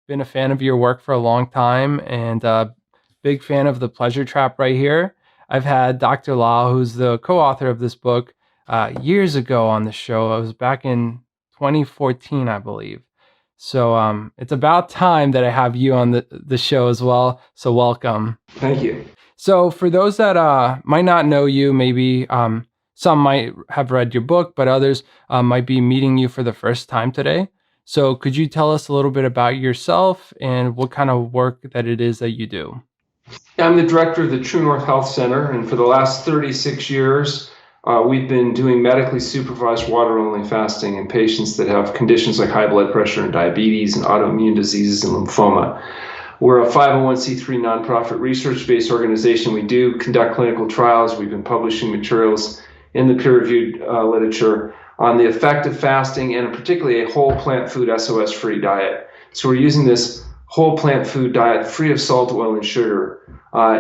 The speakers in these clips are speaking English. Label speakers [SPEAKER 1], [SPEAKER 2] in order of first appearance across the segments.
[SPEAKER 1] been a fan of your work for a long time and big fan of the Pleasure Trap right here. I've had Dr. Lau, who's the co-author of this book, years ago on the show. It was back in 2014, I believe. So it's about time that I have you on the show as well. So welcome.
[SPEAKER 2] Thank you.
[SPEAKER 1] So for those that might not know you, maybe some might have read your book, but others might be meeting you for the first time today. So could you tell us a little bit about yourself and what kind of work that it is that you do?
[SPEAKER 2] I'm the director of the TrueNorth Health Center, and for the last 36 years, we've been doing medically supervised water-only fasting in patients that have conditions like high blood pressure and diabetes and autoimmune diseases and lymphoma. We're a 501c3 nonprofit research-based organization. We do conduct clinical trials. We've been publishing materials in the peer-reviewed literature on the effect of fasting and particularly a whole plant food SOS-free diet. So we're using this whole plant food diet free of salt, oil, and sugar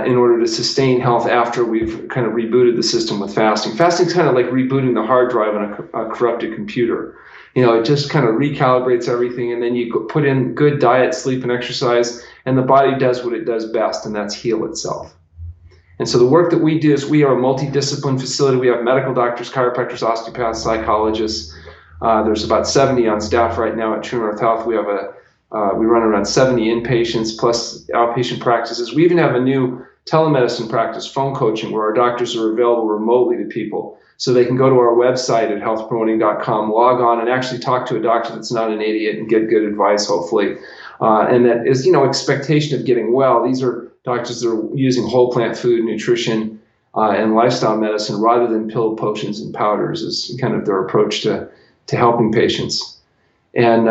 [SPEAKER 2] in order to sustain health after we've kind of rebooted the system with fasting. Fasting is kind of like rebooting the hard drive on a corrupted computer. It just kind of recalibrates everything, and then you put in good diet, sleep, and exercise, and the body does what it does best, and that's heal itself. And so the work that we do is we are a multidiscipline facility. We have medical doctors, chiropractors, osteopaths, psychologists. There's about 70 on staff right now at TrueNorth Health. We run around 70 inpatients plus outpatient practices. We even have a new telemedicine practice, phone coaching, where our doctors are available remotely to people. So they can go to our website at healthpromoting.com, log on, and actually talk to a doctor that's not an idiot and get good advice, hopefully. And that is, expectation of getting well. These are doctors that are using whole plant food, nutrition, and lifestyle medicine rather than pill, potions, and powders is kind of their approach to helping patients. And,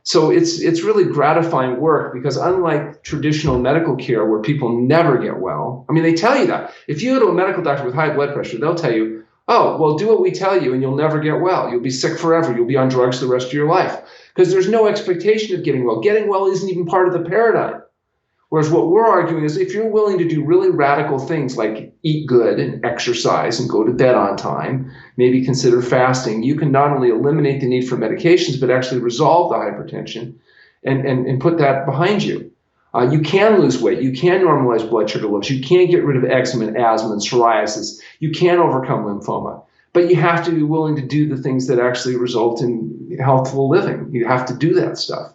[SPEAKER 2] so it's really gratifying work because unlike traditional medical care where people never get well, I mean, they tell you that. If you go to a medical doctor with high blood pressure, they'll tell you, oh, well, do what we tell you and you'll never get well. You'll be sick forever. You'll be on drugs the rest of your life because there's no expectation of getting well. Getting well isn't even part of the paradigm. Whereas what we're arguing is if you're willing to do really radical things like eat good and exercise and go to bed on time, maybe consider fasting, you can not only eliminate the need for medications, but actually resolve the hypertension and put that behind you. You can lose weight. You can normalize blood sugar levels. You can get rid of eczema and asthma and psoriasis. You can overcome lymphoma. But you have to be willing to do the things that actually result in healthful living. You have to do that stuff.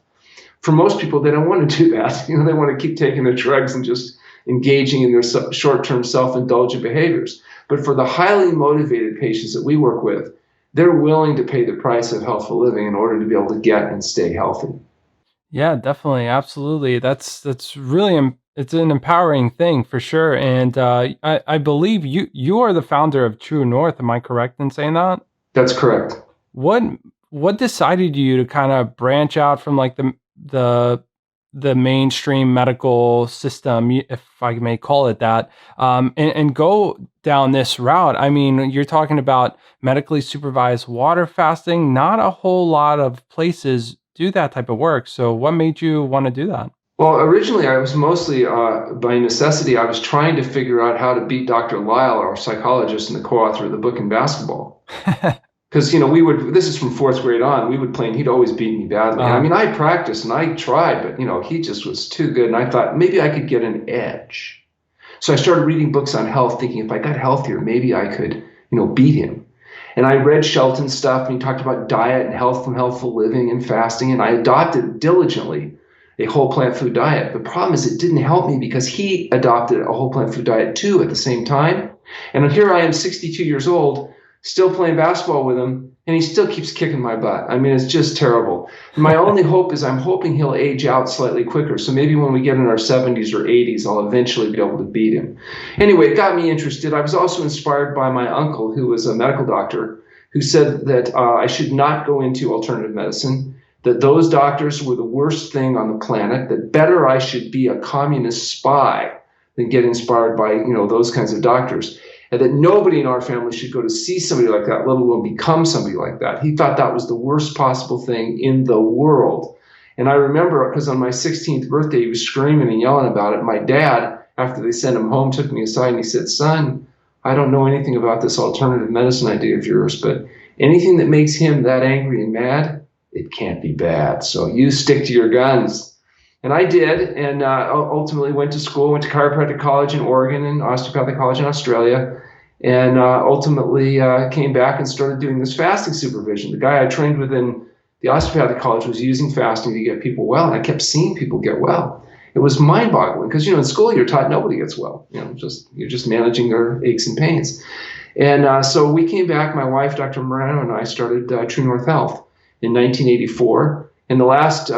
[SPEAKER 2] For most people, they don't want to do that. They want to keep taking their drugs and just engaging in their short-term self-indulgent behaviors. But for the highly motivated patients that we work with, they're willing to pay the price of healthful living in order to be able to get and stay healthy.
[SPEAKER 1] Yeah, definitely. Absolutely. That's really, it's an empowering thing for sure. And I believe you are the founder of True North. Am I correct in saying that?
[SPEAKER 2] That's correct.
[SPEAKER 1] What decided you to kind of branch out from like the mainstream medical system, if I may call it that, and go down this route? I mean, you're talking about medically supervised water fasting. Not a whole lot of places do that type of work. So what made you want to do that?
[SPEAKER 2] Well, originally I was mostly by necessity. I was trying to figure out how to beat Dr. Lyle, our psychologist and the co-author of the book in basketball. Because, this is from fourth grade on, we would play and he'd always beat me badly. I mean, I practiced and I tried, but, he just was too good. And I thought maybe I could get an edge. So I started reading books on health, thinking if I got healthier, maybe I could, beat him. And I read Shelton's stuff and he talked about diet and health and healthful living and fasting. And I adopted diligently a whole plant food diet. The problem is it didn't help me because he adopted a whole plant food diet too at the same time. And here I am, 62 years old, still playing basketball with him, and he still keeps kicking my butt. I mean, it's just terrible. My only hope is I'm hoping he'll age out slightly quicker. So maybe when we get in our 70s or 80s, I'll eventually be able to beat him. Anyway, it got me interested. I was also inspired by my uncle, who was a medical doctor, who said that I should not go into alternative medicine, that those doctors were the worst thing on the planet, that better I should be a communist spy than get inspired by, those kinds of doctors. And that nobody in our family should go to see somebody like that, let alone become somebody like that. He thought that was the worst possible thing in the world. And I remember, because on my 16th birthday, he was screaming and yelling about it. My dad, after they sent him home, took me aside and he said, "Son, I don't know anything about this alternative medicine idea of yours, but anything that makes him that angry and mad, it can't be bad. So you stick to your guns." And I did, and ultimately went to school, went to chiropractic college in Oregon and osteopathic college in Australia, and ultimately came back and started doing this fasting supervision. The guy I trained with in the osteopathic college was using fasting to get people well, and I kept seeing people get well. It was mind-boggling because in school you're taught nobody gets well. You're just managing their aches and pains. And so we came back. My wife, Dr. Morano, and I started TrueNorth Health in 1984. In the last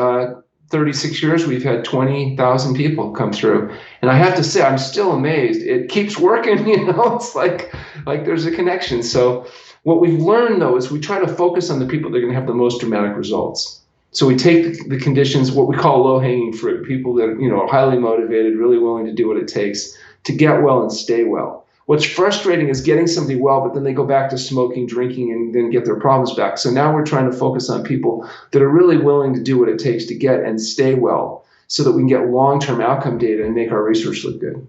[SPEAKER 2] 36 years, we've had 20,000 people come through. And I have to say, I'm still amazed. It keeps working, It's like there's a connection. So what we've learned, though, is we try to focus on the people that are going to have the most dramatic results. So we take the conditions, what we call low-hanging fruit, people that are highly motivated, really willing to do what it takes to get well and stay well. What's frustrating is getting somebody well, but then they go back to smoking, drinking, and then get their problems back. So now we're trying to focus on people that are really willing to do what it takes to get and stay well so that we can get long-term outcome data and make our research look good.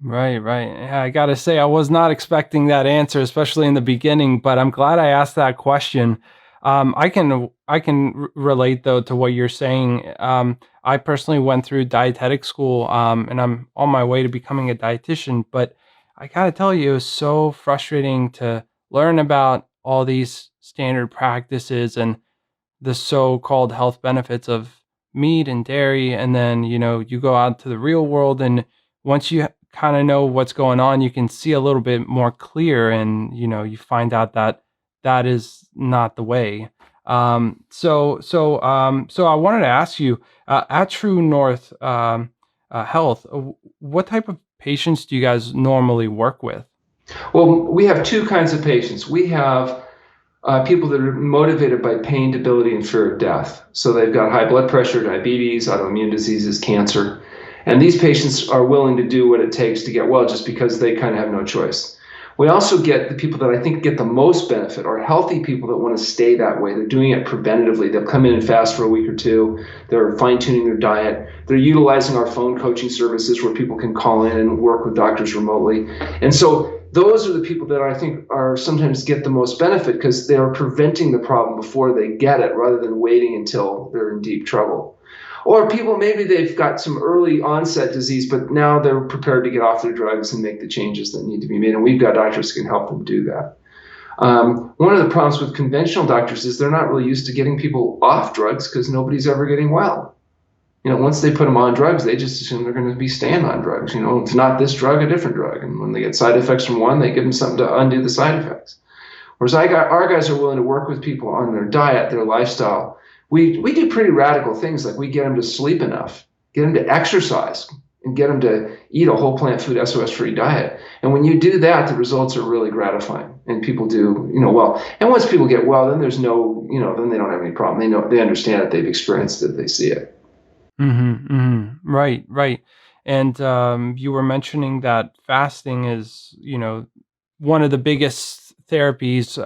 [SPEAKER 1] Right, right. Yeah, I got to say, I was not expecting that answer, especially in the beginning, but I'm glad I asked that question. I can relate though to what you're saying. I personally went through dietetic school, and I'm on my way to becoming a dietitian, but I gotta tell you, it was so frustrating to learn about all these standard practices and the so-called health benefits of meat and dairy, and then you go out to the real world, and once you kind of know what's going on, you can see a little bit more clear, and you find out that that is not the way. So I wanted to ask you, at True North Health, what type of patients do you guys normally work with?
[SPEAKER 2] Well, we have two kinds of patients. We have people that are motivated by pain, debility, and fear of death. So they've got high blood pressure, diabetes, autoimmune diseases, cancer. And these patients are willing to do what it takes to get well just because they kind of have no choice. We also get the people that I think get the most benefit are healthy people that want to stay that way. They're doing it preventatively. They'll come in and fast for a week or two. They're fine-tuning their diet. They're utilizing our phone coaching services where people can call in and work with doctors remotely. And so those are the people that I think are sometimes get the most benefit because they are preventing the problem before they get it rather than waiting until they're in deep trouble. Or people, maybe they've got some early onset disease, but now they're prepared to get off their drugs and make the changes that need to be made. And we've got doctors who can help them do that. One of the problems with conventional doctors is they're not really used to getting people off drugs because nobody's ever getting well. Once they put them on drugs, they just assume they're going to be staying on drugs. If not this drug, a different drug. And when they get side effects from one, they give them something to undo the side effects. Whereas our guys are willing to work with people on their diet, their lifestyle. We do pretty radical things, like we get them to sleep enough, get them to exercise, and get them to eat a whole plant food SOS-free diet. And when you do that, the results are really gratifying, and people do well. And once people get well, then there's then they don't have any problem. They understand it, they've experienced it, they see it.
[SPEAKER 1] Mm-hmm, mm-hmm. Right, right. And you were mentioning that fasting is, one of the biggest therapies,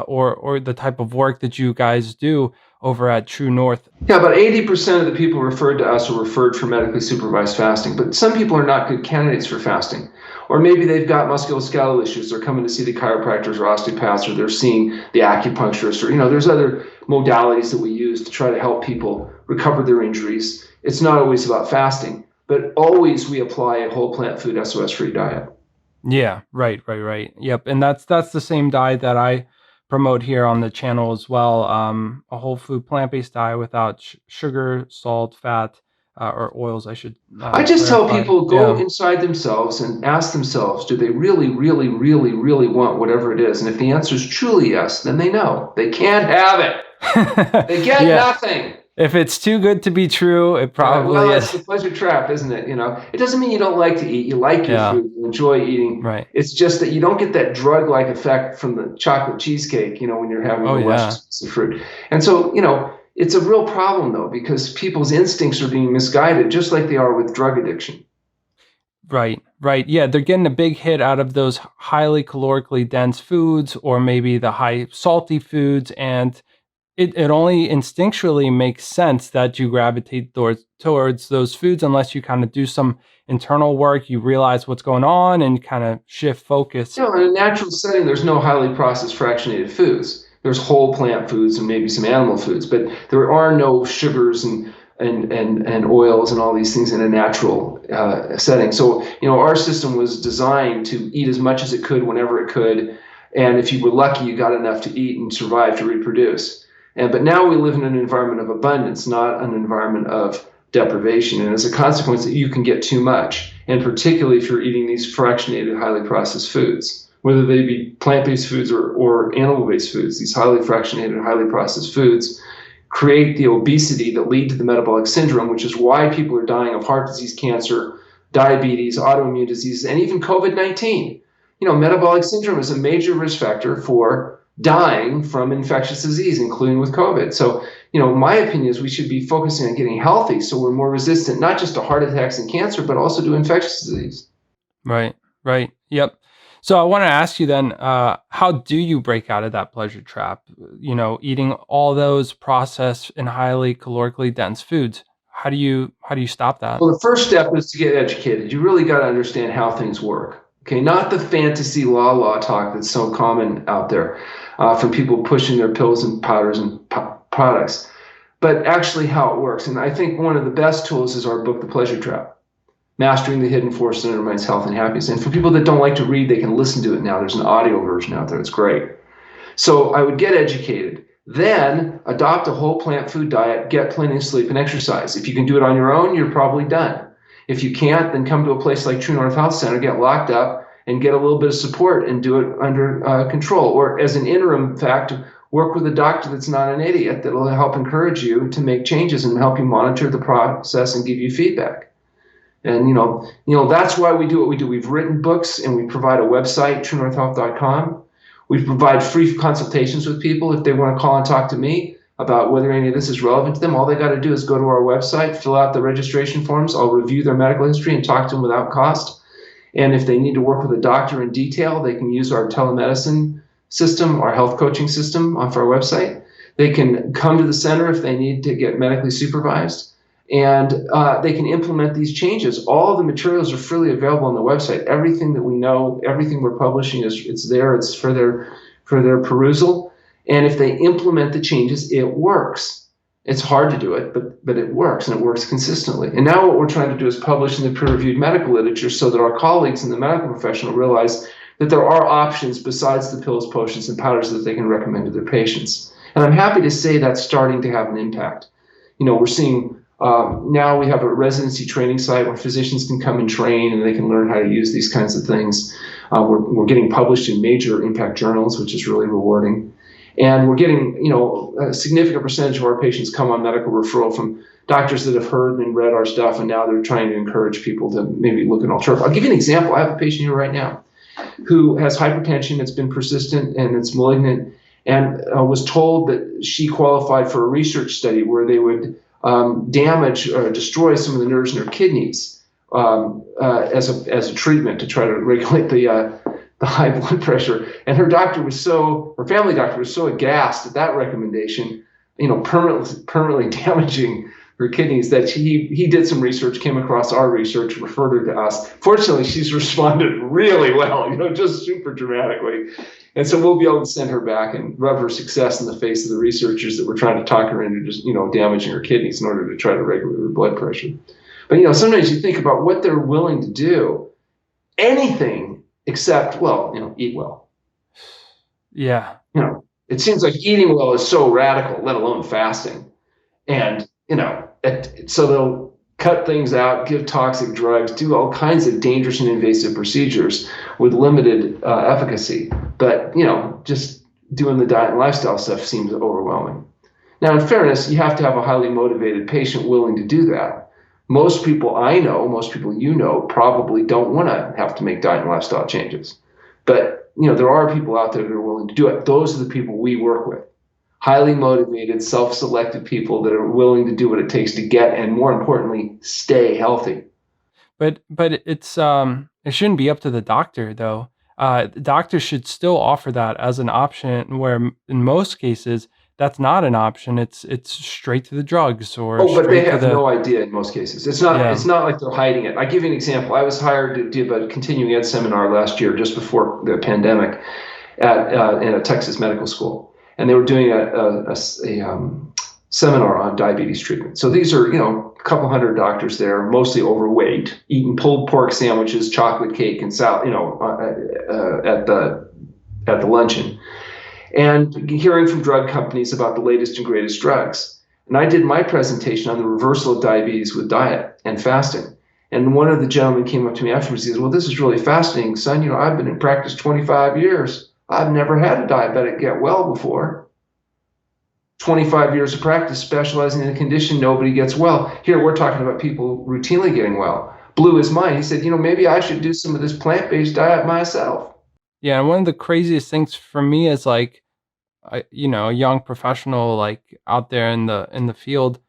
[SPEAKER 1] or the type of work that you guys do over at True North.
[SPEAKER 2] Yeah, about 80% of the people referred to us are referred for medically supervised fasting, but some people are not good candidates for fasting. Or maybe they've got musculoskeletal issues. They're coming to see the chiropractors or osteopaths, or they're seeing the acupuncturist, or there's other modalities that we use to try to help people recover their injuries. It's not always about fasting, but always we apply a whole plant food SOS-free diet.
[SPEAKER 1] Yeah, right. Yep, and that's the same diet that I promote here on the channel as well. A whole food plant-based diet without sugar, salt, fat, or oils. I should.
[SPEAKER 2] I just tell people go
[SPEAKER 1] Yeah.
[SPEAKER 2] inside themselves and ask themselves, do they really, really, really, really want whatever it is? And if the answer is truly yes, then they know they can't have it. They get nothing.
[SPEAKER 1] If it's too good to be true, it probably is.
[SPEAKER 2] It's the pleasure trap, isn't it? It doesn't mean you don't like to eat. You like your food. You enjoy eating.
[SPEAKER 1] Right.
[SPEAKER 2] It's just that you don't get that drug-like effect from the chocolate cheesecake, when you're having a less piece of fruit. And so, it's a real problem, though, because people's instincts are being misguided, just like they are with drug addiction.
[SPEAKER 1] Right. Yeah, they're getting a big hit out of those highly calorically dense foods, or maybe the high salty foods, and it only instinctually makes sense that you gravitate towards those foods unless you kind of do some internal work, you realize what's going on, and kind of shift focus.
[SPEAKER 2] In a natural setting, there's no highly processed fractionated foods. There's whole plant foods and maybe some animal foods, but there are no sugars and and oils and all these things in a natural setting. So, our system was designed to eat as much as it could whenever it could. And if you were lucky, you got enough to eat and survive to reproduce. But now we live in an environment of abundance, not an environment of deprivation. And as a consequence, you can get too much. And particularly if you're eating these fractionated, highly processed foods, whether they be plant-based foods or animal-based foods, these highly fractionated, highly processed foods create the obesity that lead to the metabolic syndrome, which is why people are dying of heart disease, cancer, diabetes, autoimmune diseases, and even COVID-19. Metabolic syndrome is a major risk factor for dying from infectious disease, including with COVID. So, my opinion is we should be focusing on getting healthy so we're more resistant, not just to heart attacks and cancer, but also to infectious disease.
[SPEAKER 1] Right. Yep. So I want to ask you then, how do you break out of that pleasure trap? Eating all those processed and highly calorically dense foods. How do you stop that?
[SPEAKER 2] Well, the first step is to get educated. You really got to understand how things work. Okay, not the fantasy la talk that's so common out there from people pushing their pills and powders and products, but actually how it works. And I think one of the best tools is our book, The Pleasure Trap, Mastering the Hidden Force that Undermines Health and Happiness. And for people that don't like to read, they can listen to it now. There's an audio version out there. It's great. So I would get educated. Then adopt a whole plant food diet, get plenty of sleep and exercise. If you can do it on your own, you're probably done. If you can't, then come to a place like TrueNorth Health Center, get locked up, and get a little bit of support and do it under control. Or as an interim fact, work with a doctor that's not an idiot that will help encourage you to make changes and help you monitor the process and give you feedback. And that's why we do what we do. We've written books and we provide a website, TrueNorthHealth.com. We provide free consultations with people if they want to call and talk to me about whether any of this is relevant to them. All they got to do is go to our website, fill out the registration forms. I'll review their medical history and talk to them without cost. And if they need to work with a doctor in detail, they can use our telemedicine system, our health coaching system off our website. They can come to the center if they need to get medically supervised. And they can implement these changes. All the materials are freely available on the website. Everything that we know, everything we're publishing it's there. It's for their perusal. And if they implement the changes, it works. It's hard to do it, but it works, and it works consistently. And now what we're trying to do is publish in the peer-reviewed medical literature so that our colleagues in the medical profession will realize that there are options besides the pills, potions, and powders that they can recommend to their patients. And I'm happy to say that's starting to have an impact. We're seeing now we have a residency training site where physicians can come and train and they can learn how to use these kinds of things. We're getting published in major impact journals, which is really rewarding. And we're getting, a significant percentage of our patients come on medical referral from doctors that have heard and read our stuff, and now they're trying to encourage people to maybe look at an alternative. I'll give you an example. I have a patient here right now who has hypertension. It's been persistent and it's malignant, and was told that she qualified for a research study where they would damage or destroy some of the nerves in her kidneys as a treatment to try to regulate the high blood pressure. And her family doctor was so aghast at that recommendation, permanently damaging her kidneys, that he did some research, came across our research, referred her to us. Fortunately, she's responded really well, just super dramatically. And so we'll be able to send her back and rub her success in the face of the researchers that were trying to talk her into just, damaging her kidneys in order to try to regulate her blood pressure. But, sometimes you think about what they're willing to do, anything except, eat well.
[SPEAKER 1] Yeah.
[SPEAKER 2] It seems like eating well is so radical, let alone fasting. And, so they'll cut things out, give toxic drugs, do all kinds of dangerous and invasive procedures with limited efficacy. But, just doing the diet and lifestyle stuff seems overwhelming. Now, in fairness, you have to have a highly motivated patient willing to do that. Most people I know, most people probably don't want to have to make diet and lifestyle changes. But, there are people out there that are willing to do it. Those are the people we work with. Highly motivated, self-selected people that are willing to do what it takes to get, and more importantly, stay healthy.
[SPEAKER 1] But it's it shouldn't be up to the doctor though. The doctor should still offer that as an option, where in most cases that's not an option. It's straight to the drugs or.
[SPEAKER 2] Oh, but they have no idea in most cases. It's not. Yeah. It's not like they're hiding it. I give you an example. I was hired to give a continuing ed seminar last year, just before the pandemic, in a Texas medical school. And they were doing seminar on diabetes treatment. So these are, a couple hundred doctors there, mostly overweight, eating pulled pork sandwiches, chocolate cake, and at the luncheon, and hearing from drug companies about the latest and greatest drugs. And I did my presentation on the reversal of diabetes with diet and fasting. And one of the gentlemen came up to me afterwards. He says, "Well, this is really fascinating, son. I've been in practice 25 years. I've never had a diabetic get well before. 25 years of practice specializing in a condition, nobody gets well. Here, we're talking about people routinely getting well." Blew his mind. He said, "Maybe I should do some of this plant-based diet myself."
[SPEAKER 1] Yeah, and one of the craziest things for me is like, a young professional like out there in the field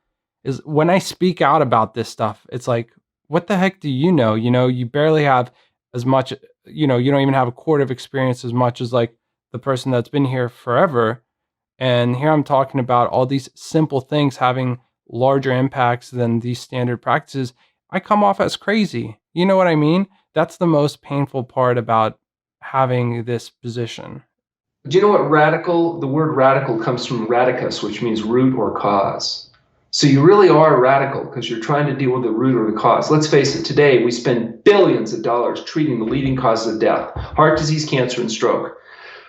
[SPEAKER 1] is when I speak out about this stuff, it's like, what the heck do you know? You barely have as much, you don't even have a quarter of experience as much as like the person that's been here forever. And here I'm talking about all these simple things having larger impacts than these standard practices. I come off as crazy. You know what I mean? That's the most painful part about having this position.
[SPEAKER 2] Do you know what radical? The word radical comes from radicus, which means root or cause. So you really are radical because you're trying to deal with the root or the cause. Let's face it, today we spend billions of dollars treating the leading causes of death: heart disease, cancer, and stroke.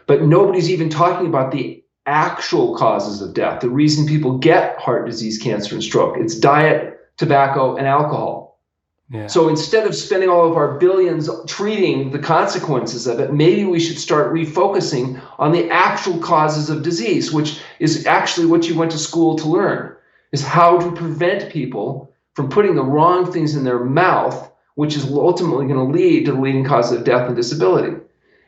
[SPEAKER 2] But nobody's even talking about the actual causes of death, the reason people get heart disease, cancer, and stroke. It's diet, tobacco, and alcohol.
[SPEAKER 1] Yeah.
[SPEAKER 2] So instead of spending all of our billions treating the consequences of it, maybe we should start refocusing on the actual causes of disease, which is actually what you went to school to learn, is how to prevent people from putting the wrong things in their mouth, which is ultimately going to lead to the leading causes of death and disability.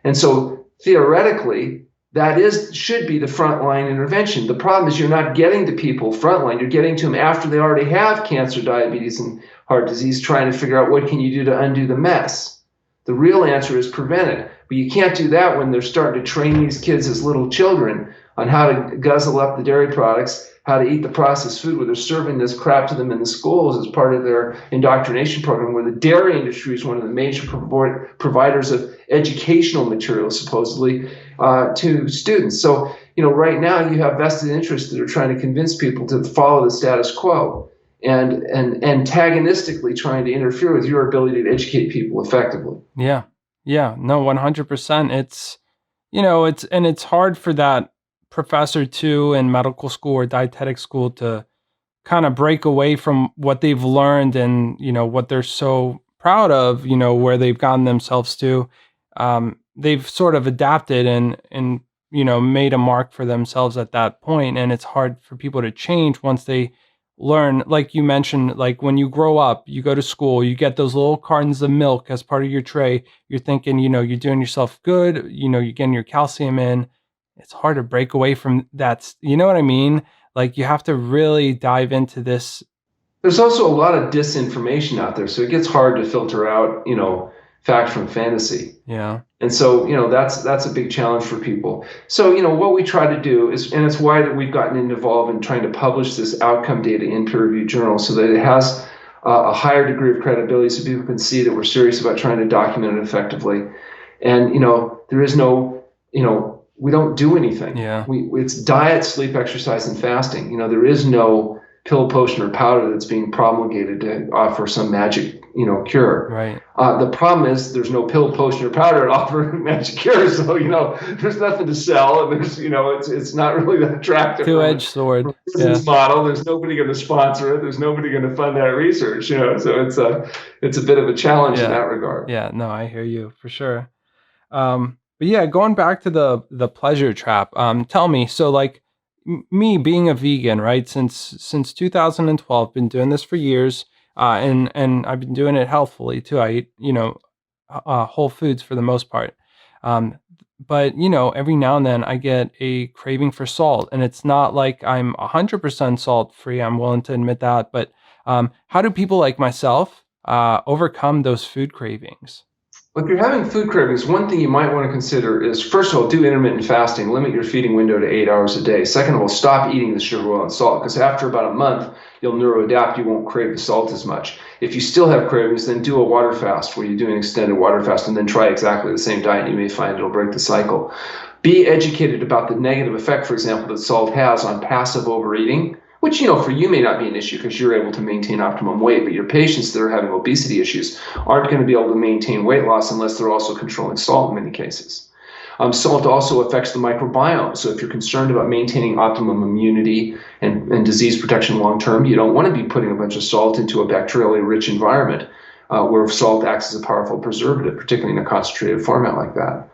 [SPEAKER 2] And so theoretically, that should be the frontline intervention. The problem is you're not getting to people frontline. You're getting to them after they already have cancer, diabetes, and heart disease, trying to figure out what can you do to undo the mess. The real answer is prevent it. But you can't do that when they're starting to train these kids as little children on how to guzzle up the dairy products, how to eat the processed food, where they're serving this crap to them in the schools as part of their indoctrination program, where the dairy industry is one of the major providers of educational materials, supposedly, to students. So, right now you have vested interests that are trying to convince people to follow the status quo and antagonistically trying to interfere with your ability to educate people effectively.
[SPEAKER 1] Yeah. Yeah. No, 100%. It's hard for that professor too in medical school or dietetic school to kind of break away from what they've learned and, what they're so proud of, where they've gotten themselves to. They've sort of adapted and made a mark for themselves at that point. And it's hard for people to change once they learn, like you mentioned, like when you grow up, you go to school, you get those little cartons of milk as part of your tray. You're thinking, you're doing yourself good, you're getting your calcium in. It's hard to break away from that. You know what I mean? Like you have to really dive into this.
[SPEAKER 2] There's also a lot of disinformation out there, so it gets hard to filter out, fact from fantasy.
[SPEAKER 1] Yeah.
[SPEAKER 2] And so, that's a big challenge for people. So, what we try to do is, and it's why that we've gotten involved in trying to publish this outcome data in peer-reviewed journals so that it has a higher degree of credibility, so people can see that we're serious about trying to document it effectively. And, there is no, we don't do anything.
[SPEAKER 1] Yeah.
[SPEAKER 2] It's diet, sleep, exercise, and fasting. There is no pill, potion, or powder that's being promulgated to offer some magic, cure.
[SPEAKER 1] Right.
[SPEAKER 2] The problem is there's no pill, potion, or powder to offer magic cure. So, there's nothing to sell, and there's, it's not really that attractive.
[SPEAKER 1] Two-edged sword.
[SPEAKER 2] Business model. There's nobody going to sponsor it. There's nobody going to fund that research. So it's a bit of a challenge in that regard.
[SPEAKER 1] Yeah. No, I hear you for sure. But yeah, going back to the pleasure trap. Tell me, so like me being a vegan, right? Since 2012, been doing this for years. And I've been doing it healthfully too. I eat, whole foods for the most part. But every now and then I get a craving for salt, and it's not like I'm 100% salt free. I'm willing to admit that. But how do people like myself overcome those food cravings?
[SPEAKER 2] If you're having food cravings, one thing you might want to consider is, first of all, do intermittent fasting. Limit your feeding window to 8 hours a day. Second of all, stop eating the sugar, oil, and salt, because after about a month, you'll neuroadapt. You won't crave the salt as much. If you still have cravings, then do a water fast where you do an extended water fast, and then try exactly the same diet. You may find it'll break the cycle. Be educated about the negative effect, for example, that salt has on passive overeating, which, for you may not be an issue because you're able to maintain optimum weight, but your patients that are having obesity issues aren't going to be able to maintain weight loss unless they're also controlling salt in many cases. Salt also affects the microbiome. So if you're concerned about maintaining optimum immunity and disease protection long term, you don't want to be putting a bunch of salt into a bacterially rich environment where salt acts as a powerful preservative, particularly in a concentrated format like that.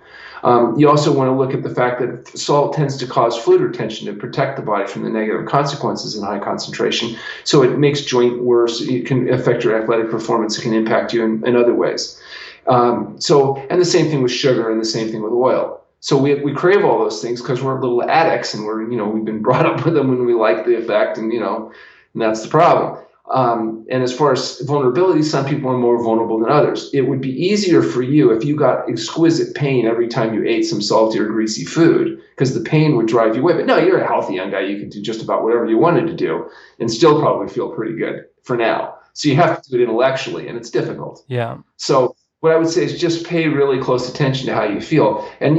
[SPEAKER 2] You also want to look at the fact that salt tends to cause fluid retention to protect the body from the negative consequences in high concentration. So it makes joint worse. It can affect your athletic performance. It can impact you in other ways. And the same thing with sugar, and the same thing with oil. So we crave all those things because we're little addicts, and we've been brought up with them when we like the effect, and that's the problem. And as far as vulnerability, some people are more vulnerable than others. It would be easier for you if you got exquisite pain every time you ate some salty or greasy food, because the pain would drive you away. But no, you're a healthy young guy. You can do just about whatever you wanted to do and still probably feel pretty good for now. So you have to do it intellectually, and it's difficult.
[SPEAKER 1] Yeah.
[SPEAKER 2] So what I would say is just pay really close attention to how you feel. And,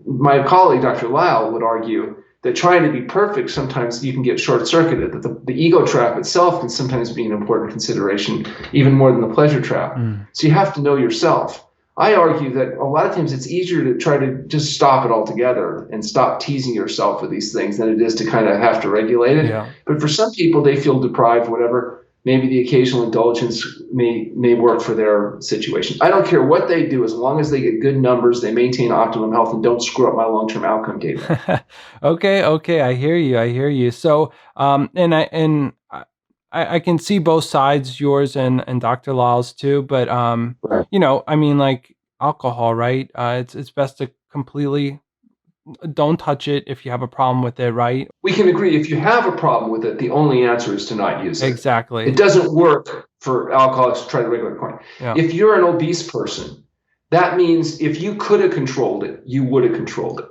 [SPEAKER 2] my colleague, Dr. Lyle, would argue that trying to be perfect, sometimes you can get short-circuited, that the ego trap itself can sometimes be an important consideration, even more than the pleasure trap. So you have to know yourself. I argue that a lot of times it's easier to try to just stop it altogether and stop teasing yourself with these things than it is to kind of have to regulate it.
[SPEAKER 1] Yeah.
[SPEAKER 2] But for some people, they feel deprived, whatever. Maybe the occasional indulgence may work for their situation. I don't care what they do, as long as they get good numbers, they maintain optimum health, and don't screw up my long-term outcome data.
[SPEAKER 1] Okay, I hear you. So, and I can see both sides, yours and Dr. Lyle's too. But
[SPEAKER 2] Right.
[SPEAKER 1] I mean, like alcohol, right? It's best to completely don't touch it if you have a problem with it, right?
[SPEAKER 2] We can agree if you have a problem with it, the only answer is to not use it.
[SPEAKER 1] Exactly.
[SPEAKER 2] It doesn't work for alcoholics to try to regulate point.
[SPEAKER 1] Yeah.
[SPEAKER 2] If you're an obese person, that means if you could have controlled it, you would have controlled it,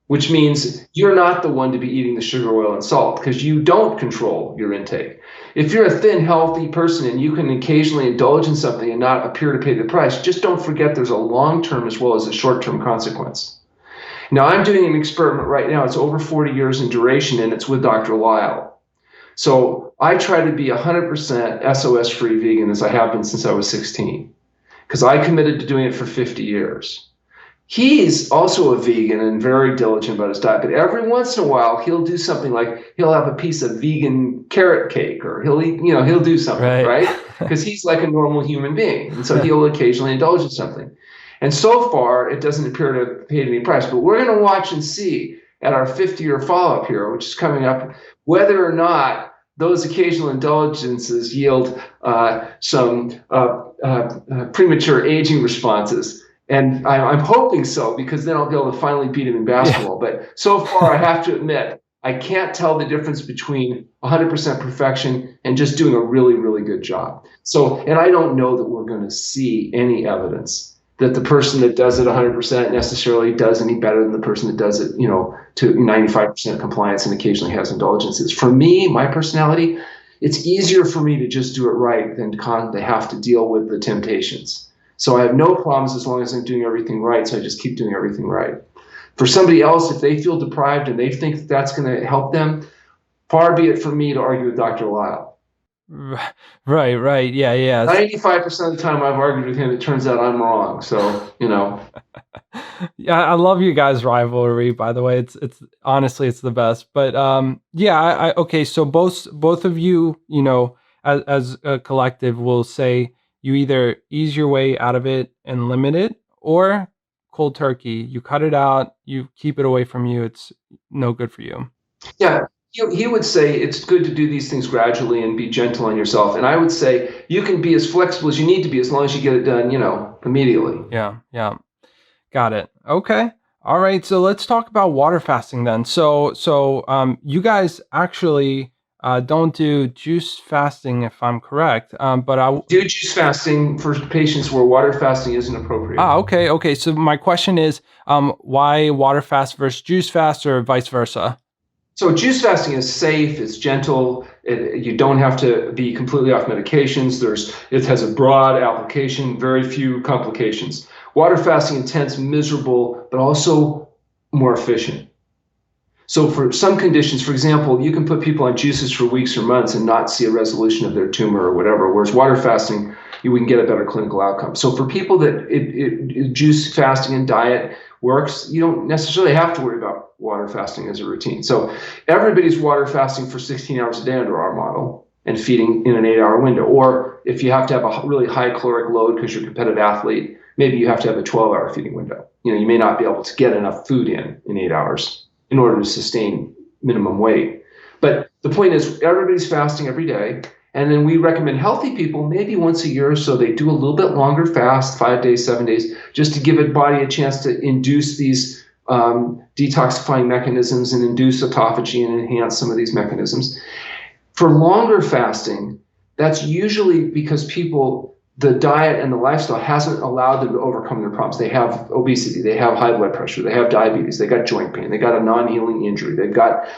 [SPEAKER 2] which means you're not the one to be eating the sugar, oil, and salt because you don't control your intake. If you're a thin, healthy person and you can occasionally indulge in something and not appear to pay the price, just don't forget there's a long-term as well as a short-term consequence. Now, I'm doing an experiment right now. It's over 40 years in duration, and it's with Dr. Lyle. So I try to be 100% SOS-free vegan, as I have been since I was 16, because I committed to doing it for 50 years. He's also a vegan and very diligent about his diet, but every once in a while, he'll do something like he'll have a piece of vegan carrot cake, or he'll eat, he'll do something, right? Because he's like a normal human being, and so he'll occasionally indulge in something. And so far, it doesn't appear to have paid any price. But we're going to watch and see at our 50-year follow-up here, which is coming up, whether or not those occasional indulgences yield some premature aging responses. And I'm hoping so, because then I'll be able to finally beat him in basketball. Yeah. But so far, I have to admit, I can't tell the difference between 100% perfection and just doing a really, really good job. So, and I don't know that we're going to see any evidence that the person that does it 100% necessarily does any better than the person that does it, to 95% compliance and occasionally has indulgences. For me, my personality, it's easier for me to just do it right than to have to deal with the temptations. So I have no problems as long as I'm doing everything right. So I just keep doing everything right. For somebody else, if they feel deprived and they think that that's going to help them, far be it from me to argue with Dr. Lyle.
[SPEAKER 1] Right. Yeah.
[SPEAKER 2] 95% of the time I've argued with him, it turns out I'm wrong. So,
[SPEAKER 1] Yeah, I love you guys' rivalry, by the way. It's honestly, it's the best. But okay, so both of you, as a collective will say you either ease your way out of it and limit it, or cold turkey. You cut it out, you keep it away from you. It's no good for you.
[SPEAKER 2] Yeah. He would say it's good to do these things gradually and be gentle on yourself. And I would say you can be as flexible as you need to be as long as you get it done, immediately.
[SPEAKER 1] Yeah. Got it. Okay. All right. So let's talk about water fasting then. So you guys actually don't do juice fasting, if I'm correct. But I
[SPEAKER 2] do juice fasting for patients where water fasting isn't appropriate.
[SPEAKER 1] Okay. So my question is, why water fast versus juice fast, or vice versa?
[SPEAKER 2] So juice fasting is safe, it's gentle, you don't have to be completely off medications, it has a broad application, very few complications. Water fasting, intense, miserable, but also more efficient. So for some conditions, for example, you can put people on juices for weeks or months and not see a resolution of their tumor or whatever, whereas water fasting, we can get a better clinical outcome. So for people that juice fasting and diet works, you don't necessarily have to worry about water fasting as a routine. So everybody's water fasting for 16 hours a day under our model and feeding in an 8-hour window. Or if you have to have a really high caloric load because you're a competitive athlete, maybe you have to have a 12-hour feeding window. You may not be able to get enough food in 8 hours in order to sustain minimum weight. But the point is, everybody's fasting every day. And then we recommend healthy people maybe once a year or so they do a little bit longer fast, 5 days, 7 days, just to give a body a chance to induce these detoxifying mechanisms and induce autophagy and enhance some of these mechanisms. For longer fasting, that's usually because the diet and the lifestyle hasn't allowed them to overcome their problems. They have obesity, they have high blood pressure, they have diabetes, they got joint pain, they got a non-healing injury, they've got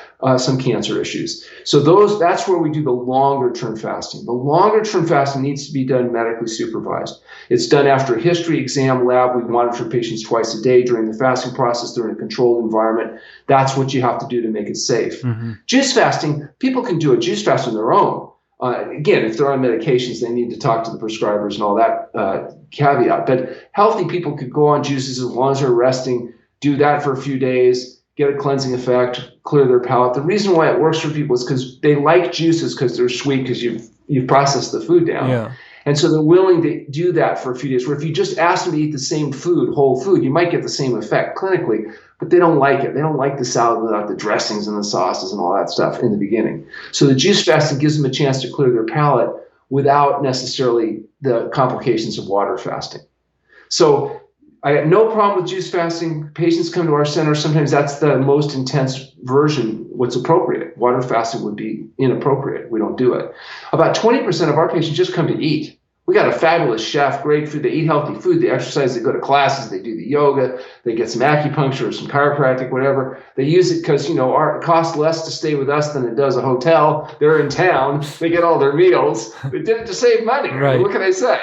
[SPEAKER 2] some cancer issues. So that's where we do the longer term fasting. The longer term fasting needs to be done medically supervised. It's done after a history exam lab. We monitor patients twice a day during the fasting process. They're in a controlled environment. That's what you have to do to make it safe. Mm-hmm. Juice fasting, people can do a juice fast on their own. Again, if they're on medications, they need to talk to the prescribers and all that caveat. But healthy people could go on juices as long as they're resting, do that for a few days, get a cleansing effect, clear their palate. The reason why it works for people is because they like juices because they're sweet because you've processed the food down. Yeah. And so they're willing to do that for a few days, where if you just ask them to eat the same food, whole food, you might get the same effect clinically, but they don't like it. They don't like the salad without the dressings and the sauces and all that stuff in the beginning. So the juice fasting gives them a chance to clear their palate without necessarily the complications of water fasting. So I have no problem with juice fasting. Patients come to our center. Sometimes that's the most intense version, what's appropriate. Water fasting would be inappropriate. We don't do it. About 20% of our patients just come to eat. We got a fabulous chef, great food. They eat healthy food. They exercise. They go to classes. They do the yoga. They get some acupuncture or some chiropractic, whatever. They use it because, it costs less to stay with us than it does a hotel. They're in town. They get all their meals. They did it to save money. Right. What can I say?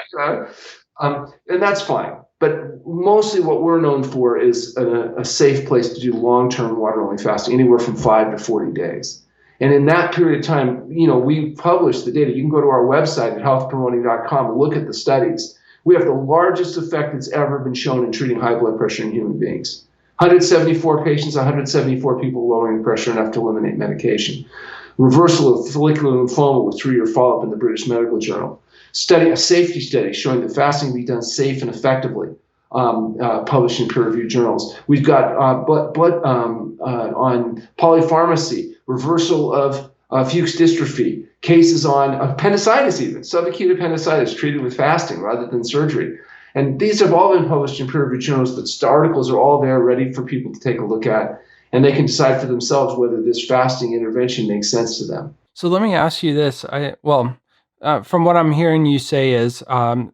[SPEAKER 2] And that's fine. But mostly what we're known for is a safe place to do long-term water-only fasting, anywhere from 5 to 40 days. And in that period of time, we publish the data. You can go to our website at healthpromoting.com and look at the studies. We have the largest effect that's ever been shown in treating high blood pressure in human beings. 174 patients, 174 people lowering pressure enough to eliminate medication. Reversal of follicular lymphoma with 3-year follow-up in the British Medical Journal. A safety study showing that fasting can be done safe and effectively, published in peer-reviewed journals. We've got blood on polypharmacy, reversal of Fuchs dystrophy, cases on appendicitis even, subacute appendicitis treated with fasting rather than surgery. And these have all been published in peer-reviewed journals. The articles are all there ready for people to take a look at, and they can decide for themselves whether this fasting intervention makes sense to them.
[SPEAKER 1] So let me ask you this. From what I'm hearing you say is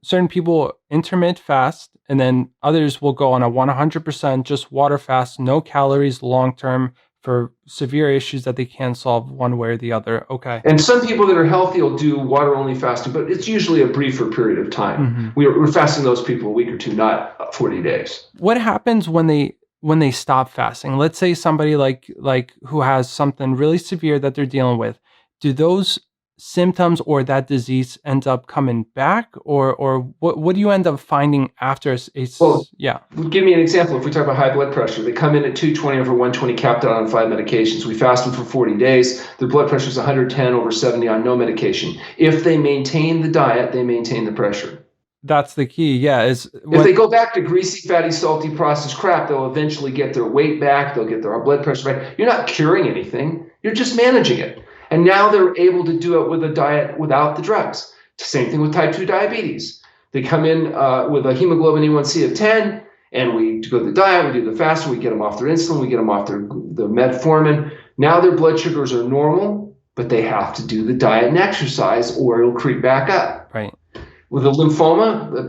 [SPEAKER 1] certain people intermittent fast, and then others will go on a 100% just water fast, no calories long-term for severe issues that they can't solve one way or the other. Okay.
[SPEAKER 2] And some people that are healthy will do water-only fasting, but it's usually a briefer period of time. Mm-hmm. We're fasting those people a week or two, not 40 days.
[SPEAKER 1] What happens when they stop fasting? Let's say somebody like who has something really severe that they're dealing with. Do those symptoms or that disease ends up coming back, or what do you end up finding after
[SPEAKER 2] Give me an example. If we talk about high blood pressure, they come in at 220 over 120 capped out on 5 medications. We fast them for 40 days. Their blood pressure is 110 over 70 on no medication. If they maintain the diet, they maintain the pressure.
[SPEAKER 1] That's the key. Yeah.
[SPEAKER 2] If they go back to greasy, fatty, salty, processed crap, they'll eventually get their weight back. They'll get their blood pressure back. You're not curing anything. You're just managing it. And now they're able to do it with a diet without the drugs. Same thing with type 2 diabetes. They come in with a hemoglobin A1C of 10, and we go to the diet, we do the fasting, we get them off their insulin, we get them off their metformin. Now their blood sugars are normal, but they have to do the diet and exercise, or it'll creep back up.
[SPEAKER 1] Right.
[SPEAKER 2] With a lymphoma,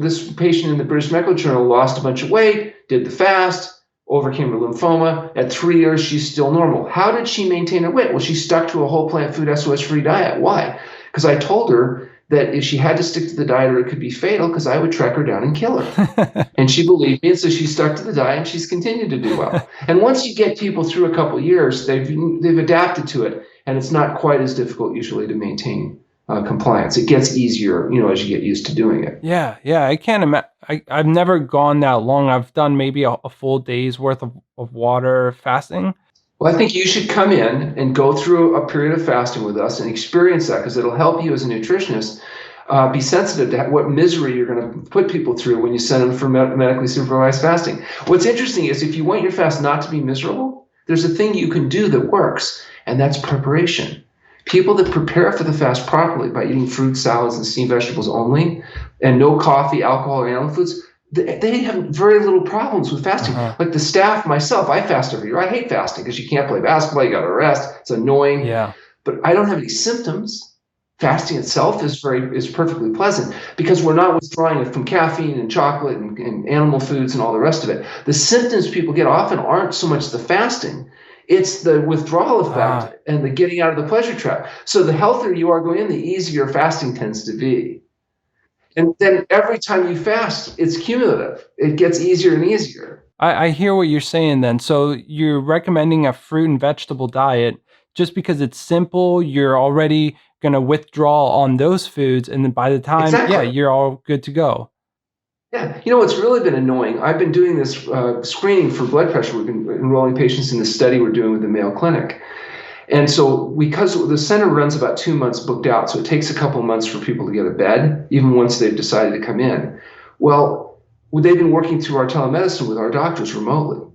[SPEAKER 2] this patient in the British Medical Journal lost a bunch of weight, did the fast, overcame her lymphoma. At 3 years, she's still normal. How did she maintain her weight? Well, she stuck to a whole plant food SOS-free diet. Why? because I told her that if she had to stick to the diet or it could be fatal, because I would track her down and kill her. And she believed me, and so she stuck to the diet, and she's continued to do well. And once you get people through a couple of years, they've adapted to it, and it's not quite as difficult usually to maintain compliance. It gets easier, as you get used to doing it.
[SPEAKER 1] Yeah, I can't imagine. I've never gone that long. I've done maybe a full day's worth of water fasting.
[SPEAKER 2] Well, I think you should come in and go through a period of fasting with us and experience that, because it'll help you as a nutritionist be sensitive to what misery you're going to put people through when you send them for medically supervised fasting. What's interesting is if you want your fast not to be miserable, there's a thing you can do that works, and that's preparation. People that prepare for the fast properly by eating fruit, salads, and steamed vegetables only, and no coffee, alcohol, or animal foods, they have very little problems with fasting. Like the staff, myself, I fast every year. I hate fasting because you can't play basketball, you got to rest. It's annoying.
[SPEAKER 1] Yeah.
[SPEAKER 2] But I don't have any symptoms. Fasting itself is perfectly pleasant because we're not withdrawing it from caffeine and chocolate and animal foods and all the rest of it. The symptoms people get often aren't so much the fasting. It's the withdrawal effect and the getting out of the pleasure trap. So the healthier you are going in, the easier fasting tends to be. And then every time you fast, it's cumulative. It gets easier and easier.
[SPEAKER 1] I hear what you're saying then. So you're recommending a fruit and vegetable diet just because it's simple, you're already going to withdraw on those foods, and then by the time, you're all good to go.
[SPEAKER 2] Yeah, what's really been annoying, I've been doing this screening for blood pressure. We've been enrolling patients in the study we're doing with the Mayo Clinic. And so because the center runs about 2 months booked out, so it takes a couple of months for people to get a bed, even once they've decided to come in. Well, they've been working through our telemedicine with our doctors remotely.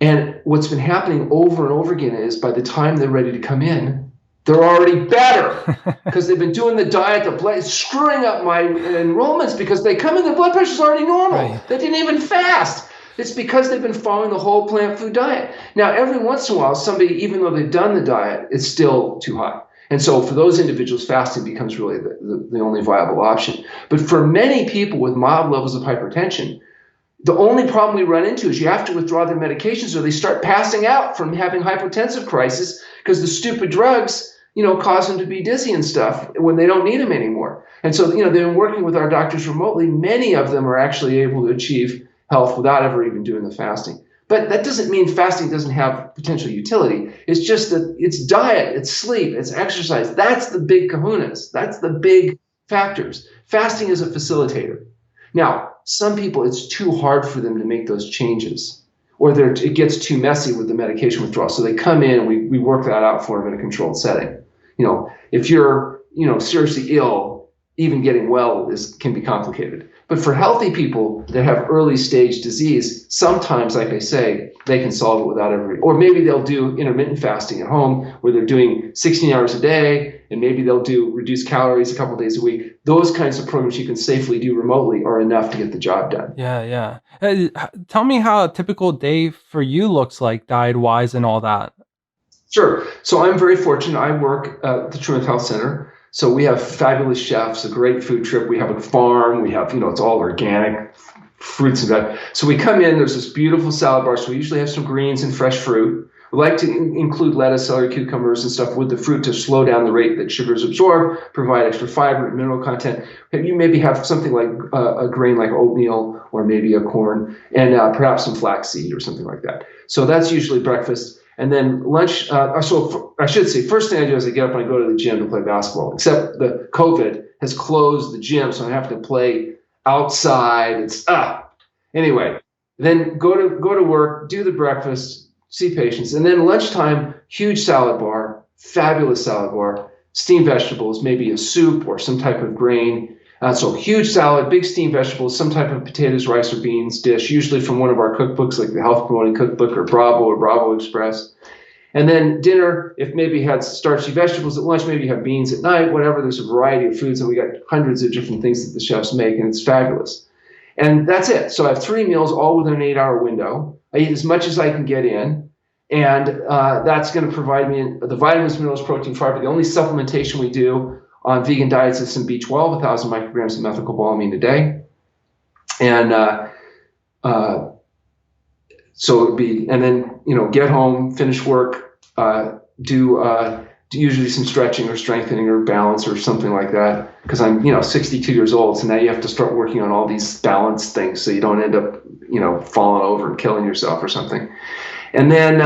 [SPEAKER 2] And what's been happening over and over again is by the time they're ready to come in, they're already better because they've been doing the diet, screwing up my enrollments because they come in, their blood pressure's already normal. Right. They didn't even fast. It's because they've been following the whole plant food diet. Now, every once in a while, somebody, even though they've done the diet, it's still too high. And so for those individuals, fasting becomes really the only viable option. But for many people with mild levels of hypertension, the only problem we run into is you have to withdraw their medications or they start passing out from having hypotensive crisis because the stupid drugs, cause them to be dizzy and stuff when they don't need them anymore. And so, they've been working with our doctors remotely. Many of them are actually able to achieve health without ever even doing the fasting. But that doesn't mean fasting doesn't have potential utility. It's just that it's diet, it's sleep, it's exercise. That's the big kahunas. That's the big factors. Fasting is a facilitator. Now, some people, it's too hard for them to make those changes, or it gets too messy with the medication withdrawal. So they come in and we work that out for them in a controlled setting. If you're, seriously ill, even getting well can be complicated. But for healthy people that have early stage disease, sometimes, like I say, they can solve it without or maybe they'll do intermittent fasting at home where they're doing 16 hours a day, and maybe they'll do reduced calories a couple of days a week. Those kinds of programs you can safely do remotely are enough to get the job done.
[SPEAKER 1] Yeah. Tell me how a typical day for you looks like diet-wise and all that.
[SPEAKER 2] Sure. So I'm very fortunate. I work at the TrueNorth Health Center. So we have fabulous chefs, a great food trip. We have a farm. We have, it's all organic fruits and that. So we come in, there's this beautiful salad bar. So we usually have some greens and fresh fruit. We like to include lettuce, celery, cucumbers, and stuff with the fruit to slow down the rate that sugars absorb, provide extra fiber and mineral content. You maybe have something like a grain like oatmeal or maybe a corn and perhaps some flaxseed or something like that. So that's usually breakfast. And then lunch, I should say, first thing I do is I get up and I go to the gym to play basketball, except the COVID has closed the gym, so I have to play outside. Anyway, then go to work, do the breakfast, see patients. And then lunchtime, huge salad bar, fabulous salad bar, steamed vegetables, maybe a soup or some type of grain. So huge salad, big steamed vegetables, some type of potatoes, rice, or beans dish, usually from one of our cookbooks like the Health Promoting Cookbook or Bravo Express. And then dinner, if maybe you had starchy vegetables at lunch, maybe you have beans at night, whatever. There's a variety of foods, and we got hundreds of different things that the chefs make, and it's fabulous. And that's it. So I have 3 meals all within an 8-hour window. I eat as much as I can get in, and that's going to provide me the vitamins, minerals, protein, fiber. The only supplementation we do on vegan diets is some B12, 1,000 micrograms of methylcobalamin a day. And so it would be, and then, get home, finish work, do usually some stretching or strengthening or balance or something like that, because I'm 62 years old, so now you have to start working on all these balance things so you don't end up falling over and killing yourself or something. And then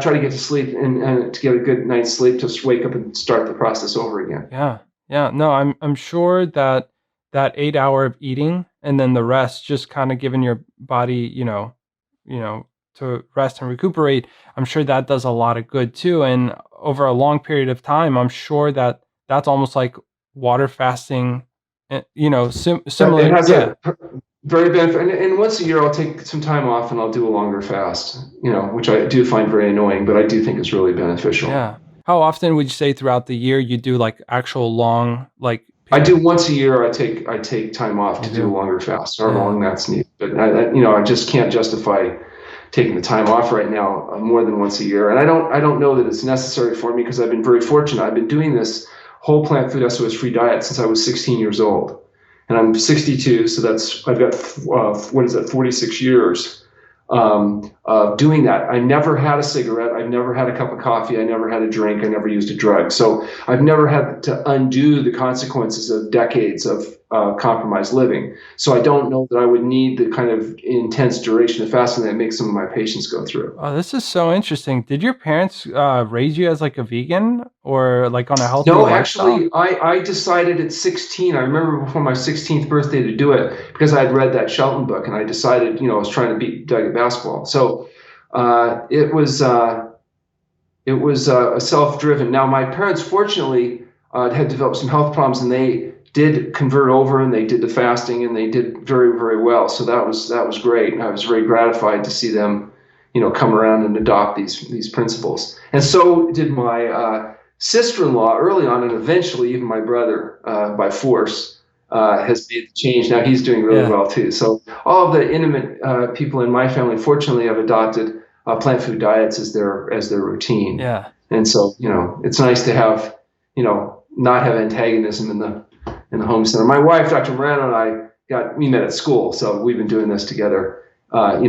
[SPEAKER 2] try to get to sleep and to get a good night's sleep to wake up and start the process over again.
[SPEAKER 1] Yeah. Yeah. No, I'm sure that 8 hour of eating and then the rest, just kind of giving your body, to rest and recuperate, I'm sure that does a lot of good too. And over a long period of time, I'm sure that that's almost like water fasting, similar.
[SPEAKER 2] It has
[SPEAKER 1] Yeah.
[SPEAKER 2] a very benefit. And once a year, I'll take some time off and I'll do a longer fast, which I do find very annoying, but I do think is really beneficial.
[SPEAKER 1] Yeah. How often would you say throughout the year you do like actual long, like
[SPEAKER 2] I do
[SPEAKER 1] period?
[SPEAKER 2] once a year. I take time off to
[SPEAKER 1] You
[SPEAKER 2] do a
[SPEAKER 1] do?
[SPEAKER 2] longer fast, however
[SPEAKER 1] Yeah.
[SPEAKER 2] long that's needed. But I just can't justify taking the time off right now more than once a year. And I don't know that it's necessary for me because I've been very fortunate. I've been doing this whole plant food SOS free diet since I was 16 years old, and I'm 62. So I've got 46 years of doing that. I never had a cigarette. I've never had a cup of coffee. I never had a drink. I never used a drug. So I've never had to undo the consequences of decades of compromised living. So I don't know that I would need the kind of intense duration of fasting that makes some of my patients go through.
[SPEAKER 1] Oh, this is so interesting. Did your parents raise you as like a vegan or like on a healthier
[SPEAKER 2] No,
[SPEAKER 1] lifestyle?
[SPEAKER 2] actually, I decided at 16, I remember before my 16th birthday to do it because I had read that Shelton book and I decided, I was trying to beat Doug at basketball. So it was self-driven. Now, my parents, fortunately, had developed some health problems and they did convert over and they did the fasting and they did very, very well. So that was great. And I was very gratified to see them, come around and adopt these principles. And so did my sister-in-law early on, and eventually even my brother by force has made the change. Now he's doing really
[SPEAKER 1] Yeah.
[SPEAKER 2] well too. So all of the intimate people in my family, fortunately, have adopted plant food diets as their routine.
[SPEAKER 1] Yeah.
[SPEAKER 2] And so it's nice to have not have antagonism in the home center. My wife, Dr. Morano, and we met at school, so we've been doing this together. This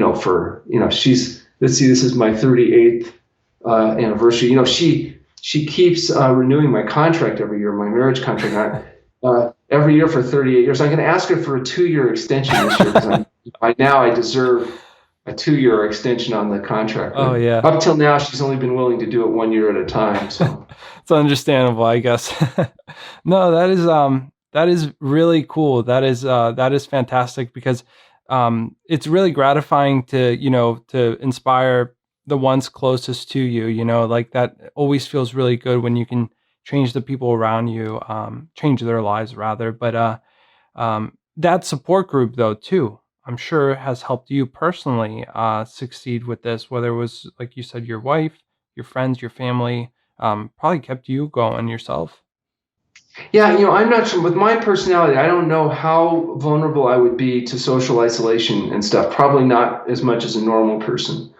[SPEAKER 2] is my 38th anniversary. She keeps renewing my contract every year, my marriage contract, every year for 38 years. I'm going to ask her for a 2-year extension this year because by now I deserve a 2-year extension on the contract.
[SPEAKER 1] Oh, yeah.
[SPEAKER 2] Up till now, she's only been willing to do it 1 year at a time. So
[SPEAKER 1] It's understandable, I guess. No, that is really cool. That is fantastic because it's really gratifying to inspire the ones closest to you, like that always feels really good when you can change the people around you, change their lives rather. But that support group though too, I'm sure has helped you personally succeed with this, whether it was like you said, your wife, your friends, your family, probably kept you going yourself.
[SPEAKER 2] yeah, I'm not sure with my personality. I don't know how vulnerable I would be to social isolation and stuff. Probably not as much as a normal person.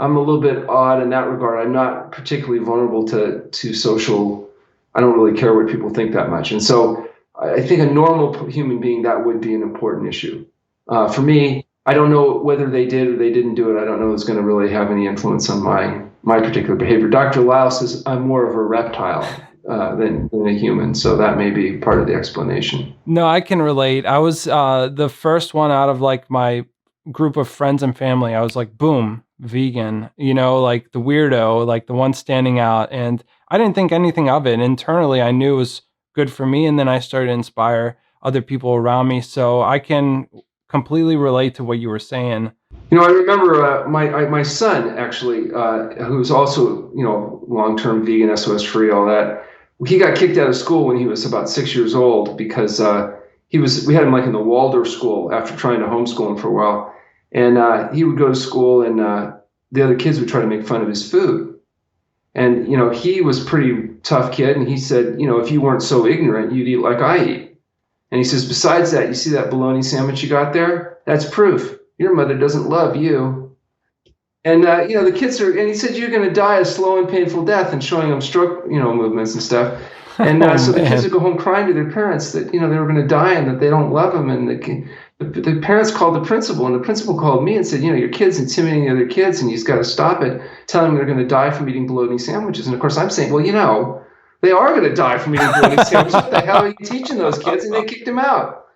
[SPEAKER 2] I'm a little bit odd in that regard. I'm not particularly vulnerable to social. I don't really care what people think that much, and so I think a normal human being, that would be an important issue. For me, I don't know whether they did or they didn't do it. I don't know it's going to really have any influence on my particular behavior. Dr. Lau says I'm more of a reptile than a human, so that may be part of the explanation.
[SPEAKER 1] No, I can relate. I was the first one out of like my group of friends and family. I was like, boom, vegan, like the weirdo, like the one standing out. And I didn't think anything of it. Internally, I knew it was good for me. And then I started to inspire other people around me. So I can completely relate to what you were saying.
[SPEAKER 2] I remember my son actually, who's also long-term vegan, SOS free, all that. He got kicked out of school when he was about 6 years old because we had him like in the Waldorf school after trying to homeschool him for a while, and he would go to school and the other kids would try to make fun of his food, and he was a pretty tough kid, and he said, if you weren't so ignorant, you'd eat like I eat. And he says, besides that, you see that bologna sandwich you got there? That's proof your mother doesn't love you. And the kids and he said, you're going to die a slow and painful death, and showing them stroke, movements and stuff. And
[SPEAKER 1] Oh,
[SPEAKER 2] so the kids
[SPEAKER 1] man.
[SPEAKER 2] would go home crying to their parents that, they were going to die and that they don't love them. And The parents called the principal, and the principal called me and said, you know, your kid's intimidating the other kids, and you've got to stop it. Tell them they're going to die from eating bologna sandwiches. And of course, I'm saying, well, you know, they are going to die from eating bologna sandwiches. What the hell are you teaching those kids? And they kicked him out.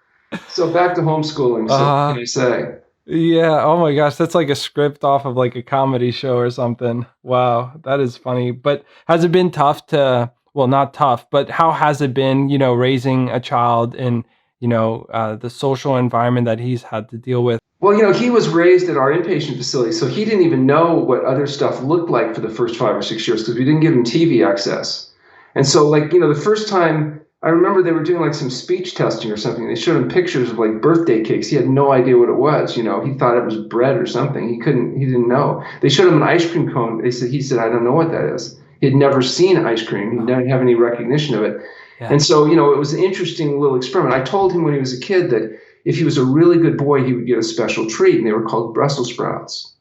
[SPEAKER 2] So back to homeschooling. So what can
[SPEAKER 1] uh
[SPEAKER 2] I say?
[SPEAKER 1] yeah, oh my gosh, that's like a script off of like a comedy show or something. Wow, that is funny. But has it been tough to, well, not tough, but how has it been, raising a child in, the social environment that he's had to deal with?
[SPEAKER 2] Well, you know, he was raised at our inpatient facility, so he didn't even know what other stuff looked like for the first 5 or 6 years because we didn't give him TV access. And so, like, you know, the first time I remember they were doing like some speech testing or something. They showed him pictures of like birthday cakes. He had no idea what it was. You know, he thought it was bread or something. He didn't know. They showed him an ice cream cone. He said, I don't know what that is. He had never seen ice cream. He didn't have any recognition of it.
[SPEAKER 1] Yeah.
[SPEAKER 2] And so, you know, it was an interesting little experiment. I told him when he was a kid that if he was a really good boy, he would get a special treat, and they were called Brussels sprouts.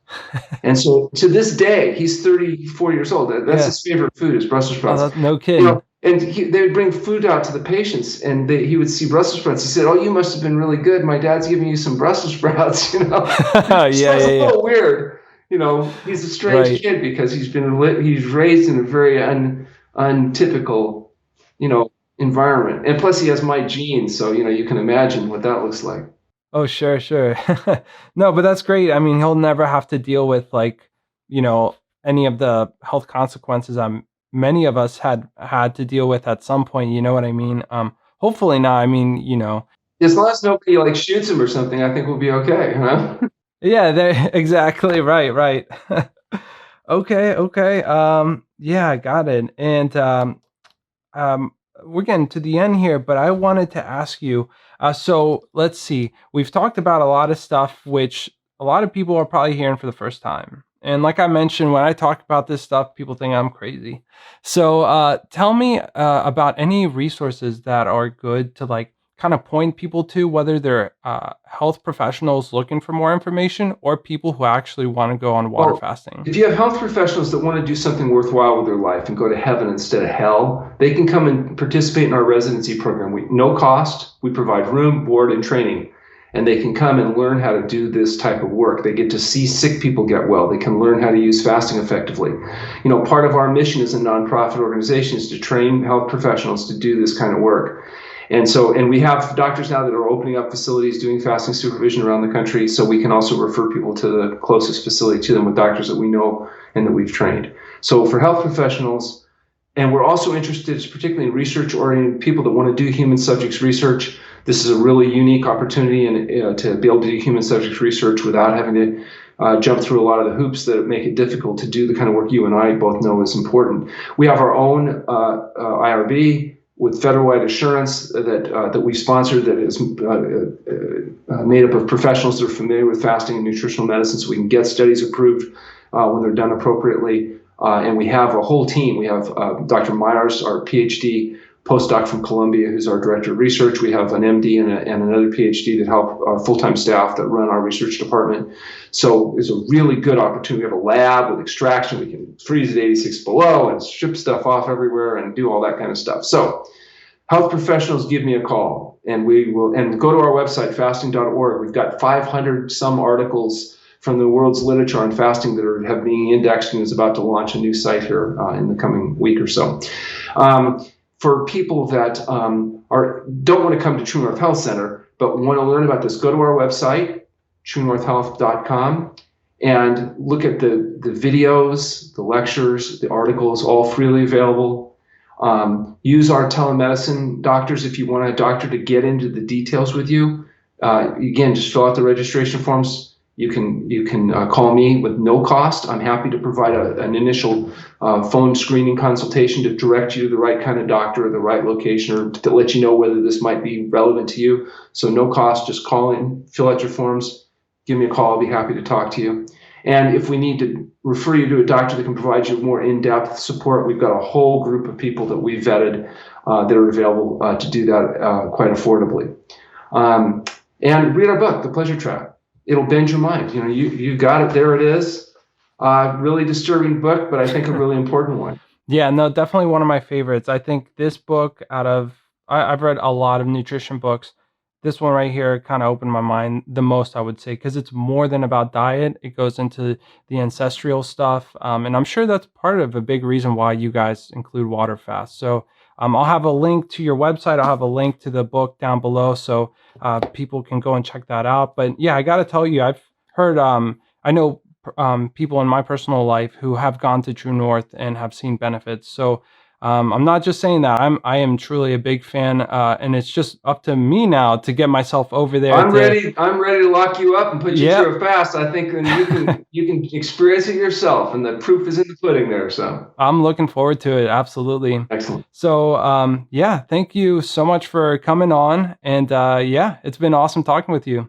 [SPEAKER 2] And so to this day, he's 34 years old. That's
[SPEAKER 1] Yeah.
[SPEAKER 2] his favorite food is Brussels
[SPEAKER 1] Oh,
[SPEAKER 2] sprouts.
[SPEAKER 1] no
[SPEAKER 2] You
[SPEAKER 1] kidding.
[SPEAKER 2] know, and they would bring food out to the patients, and he would see Brussels sprouts. He said, "Oh, you must have been really good. My dad's giving you some Brussels sprouts." You know,
[SPEAKER 1] Yeah,
[SPEAKER 2] so it's a
[SPEAKER 1] yeah.
[SPEAKER 2] little weird. You know, he's a strange
[SPEAKER 1] Right.
[SPEAKER 2] kid because he's raised in a very untypical, you know, environment, and plus he has my genes, so you know you can imagine what that looks like.
[SPEAKER 1] Oh, sure, sure. No, but that's great. I mean, he'll never have to deal with like, you know, any of the health consequences many of us had to deal with at some point, you know what I mean? Hopefully not. I mean,
[SPEAKER 2] As long as nobody like shoots him or something, I think we'll be okay, huh?
[SPEAKER 1] yeah, they exactly right, right. Okay, okay. Yeah, got it. And um, we're getting to the end here, but I wanted to ask you. So let's see. We've talked about a lot of stuff, which a lot of people are probably hearing for the first time. And like I mentioned, when I talk about this stuff, people think I'm crazy. So tell me about any resources that are good to like kind of point people to, whether they're health professionals looking for more information or people who actually want to go on water
[SPEAKER 2] Well,
[SPEAKER 1] fasting.
[SPEAKER 2] if you have health professionals that want to do something worthwhile with their life and go to heaven instead of hell, they can come and participate in our residency program. No cost. We provide room, board, and training. And they can come and learn how to do this type of work. They get to see sick people get well. They can learn how to use fasting effectively. You know, part of our mission as a nonprofit organization is to train health professionals to do this kind of work. And we have doctors now that are opening up facilities doing fasting supervision around the country, so we can also refer people to the closest facility to them with doctors that we know and that we've trained. So for health professionals, and we're also interested, particularly in research-oriented people that want to do human subjects research. This is a really unique opportunity to be able to do human subjects research without having to jump through a lot of the hoops that make it difficult to do the kind of work you and I both know is important. We have our own IRB with federal-wide assurance that we sponsored that is made up of professionals that are familiar with fasting and nutritional medicine, so we can get studies approved when they're done appropriately. And we have a whole team. We have Dr. Myers, our PhD postdoc from Columbia, who's our director of research. We have an MD and another PhD that help our full-time staff that run our research department. So it's a really good opportunity. We have a lab with extraction. We can freeze at 86 below and strip stuff off everywhere and do all that kind of stuff. So health professionals, give me a call, and we will. And go to our website, fasting.org. We've got 500 some articles from the world's literature on fasting that have been indexed, and is about to launch a new site here in the coming week or so. For people that don't want to come to TrueNorth Health Center but want to learn about this, go to our website, TrueNorthHealth.com, and look at the videos, the lectures, the articles, all freely available. Use our telemedicine doctors if you want a doctor to get into the details with you. Again, just fill out the registration forms. You can call me with no cost. I'm happy to provide an initial phone screening consultation to direct you to the right kind of doctor or the right location, or to let you know whether this might be relevant to you. So no cost, just call in, fill out your forms, give me a call. I'll be happy to talk to you. And if we need to refer you to a doctor that can provide you more in-depth support, we've got a whole group of people that we vetted that are available to do that quite affordably. And read our book, The Pleasure Trap. It'll bend your mind. You know, you got it. There it is. Really disturbing book, but I think a really important one.
[SPEAKER 1] Yeah, no, definitely one of my favorites. I think this book I've read a lot of nutrition books. this one right here kind of opened my mind the most, I would say, because it's more than about diet. It goes into the ancestral stuff. And I'm sure that's part of a big reason why you guys include water fast. So I'll have a link to your website. I'll have a link to the book down below so people can go and check that out. But yeah, I got to tell you, I've heard, I know people in my personal life who have gone to True North and have seen benefits. So I'm not just saying that. I am truly a big fan, and it's just up to me now to get myself over there.
[SPEAKER 2] I'm ready. I'm ready to lock you up and put you through a fast. I think then you can experience it yourself, and the proof is in the pudding there. So
[SPEAKER 1] I'm looking forward to it. Absolutely.
[SPEAKER 2] excellent.
[SPEAKER 1] So yeah, thank you so much for coming on, and yeah, it's been awesome talking with you.